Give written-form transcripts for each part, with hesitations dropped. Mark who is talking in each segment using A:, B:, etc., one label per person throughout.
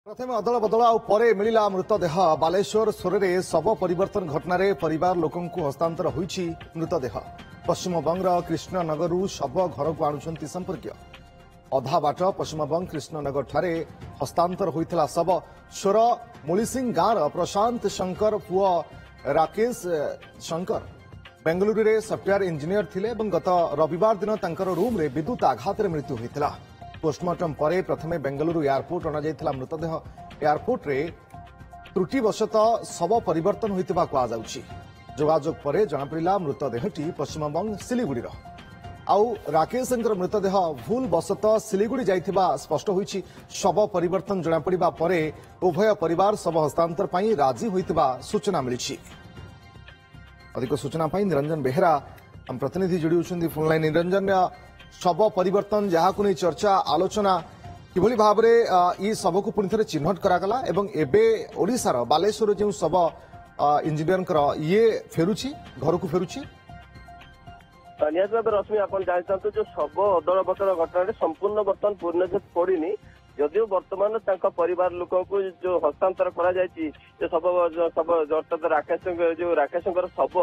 A: प्रथम अदल बदल आउ मिला मृतदेह बालेश्वर सोरे शव परिवर्तन घटना परिवार लोकं हस्तांतर होईछि मृतदेह पश्चिमबंग कृष्णनगर शव घर को आणुंट संपर्क अधा बाट पश्चिमबंग कृष्णनगर ठारे हस्तांतर होइथिला शव सोर मुलिसिंग गाँव प्रशांत शंकर पुआ राकेश शंकर बेंगलुरु रे सॉफ्टवेयर इंजीनियर थिले गत रविवार दिन तांकर रूम रे विद्युत आघात मृत्यु होइथिला। पोस्टमार्टम पर प्रथमे बेंगलुरु एयरपोर्ट अणाଯାଇଥିଲା मृतदेह एयरपोर्ट रे त्रुटिवशतः शव परिवर्तन होइतिबा कुआଯାଉଛି। जोगाजोग पर जनापड़ा मृतदेहटी पश्चिमबंग सिलीगुड़ी आउ राकेशंकर मृतदेह भूल बसतः सिलीगुड़ी जाइथिबा स्पष्ट होइछि। शव परिवर्तन जनापड़ा पर उभय परिवार शव हस्तांतर पर राजी होइतिबा सूचना मिली। अधिक सूचना निरंजन बेहेरा हम प्रतिनिधि जोड़ी होती फोनलाइन। निरंजन शव परिवर्तन जहाँ को नहीं चर्चा आलोचना किभली भाव में शव को पुणी थे चिन्हट करागला एवं एबे ओडिशार बालेश्वर जो शव इंजीनियर ये फेरुची घर को फेरुची
B: निहत भाव रश्मि आप जानते जो शव अदल बदल घटना संपूर्ण बर्तमान पूर्ण पड़नी जदिव बर्तमान परिवार लोक जो हस्तांतर अर्थात राकेशंकर शव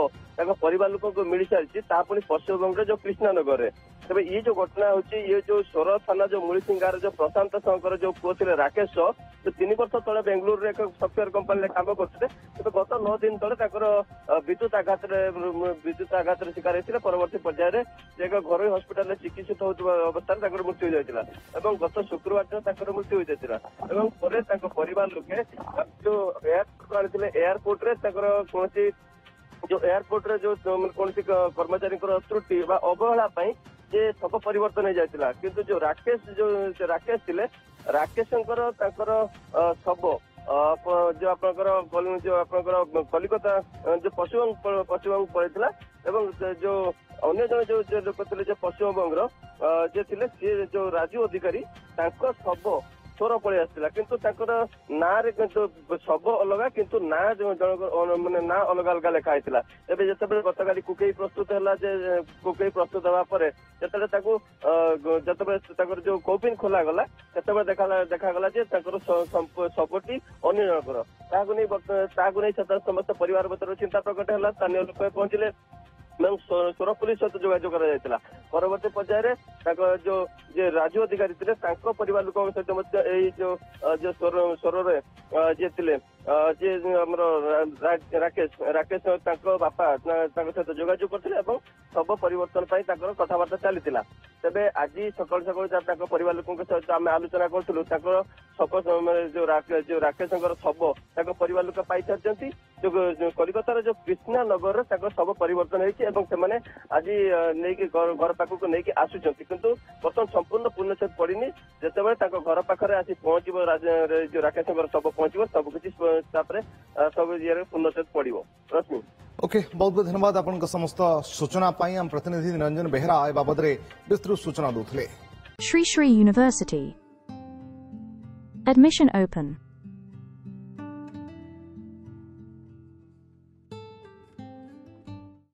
B: परिवार लोक मिल सारी पश्चिमबंग जो कृष्णनगर में तेज ये जो घटना होची ये जो सोर थाना जो मुलिसिंग गाँव जो प्रशांत शंकर जो पुओ थे राकेश जो 3 वर्ष तले बेंगलुरु एक सॉफ्टवेयर कंपनी काम करते गत 9 दिन तले विद्युत आघात शिकार होता परवर्ती पर्यायर एक घर हस्पिटाल चिकित्सित होता अवस्था मृत्यु होता गत शुक्रवार दिन मृत्यु होता परिवार लोके जो एयरपोर्ट एयरपोर्ट कौन जो एयरपोर्ट रे जो कौन कर्मचारी त्रुटि अवहेला जे शव परिवर्तन हो जाता किंतु जो राकेश थे राकेशंकर शव जो आपनकर कलिकता जो पश्चिमबंग पड़ता एवं जो अन्य जन जो लोक थे पश्चिमबंग जे थे सी जो राजू अधिकारी शव चोर पलि आसला किंतु ना शव अलग किंतु ना जन माने ना अलग अलग लिखाई तेज जो गतकाली कुकई प्रस्तुत है कुकई प्रस्तुत होगा जो जो कौपिन खोल गला देखागला शवटी अन्य जनकर समस्त परिवार भर चिंता प्रकट है। स्थानीय लोक पहुंचले सोर पुलिस सहित जोगाजोग परवर्ती पर्यायर जो राजू अधिकारी थे परिवार लोक सहित जो सोर जे थे राकेश बापा सहित जोगाजोग करते शव परिवर्तन कथबार्ता चली तेरे आज सकाल सकाल परिवार लोक सहित आम आलोचना करूँ जो राकेशंकर शव परिवार लोक पाई सारी जो कलिकतार जो कृष्णनगर शव परिवर्तन होती आज नहीं घर पाखक नहीं आसुंच किंतु बर्तमान संपूर्ण पूर्णछेद पड़नी जितेबाला घर पाखे आसी पहुंच जो राकेशंकर शव पहुंच सबकि सब ये पूर्णछेद पड़ो। रश्मि
A: ओके बहुत बहुत धन्यवाद आपन समस्त सूचना हम प्रतिनिधि निरंजन बेहेरा ए बाबद विस्तृत सूचना दूसरे।
C: Sri Sri University. Admission open.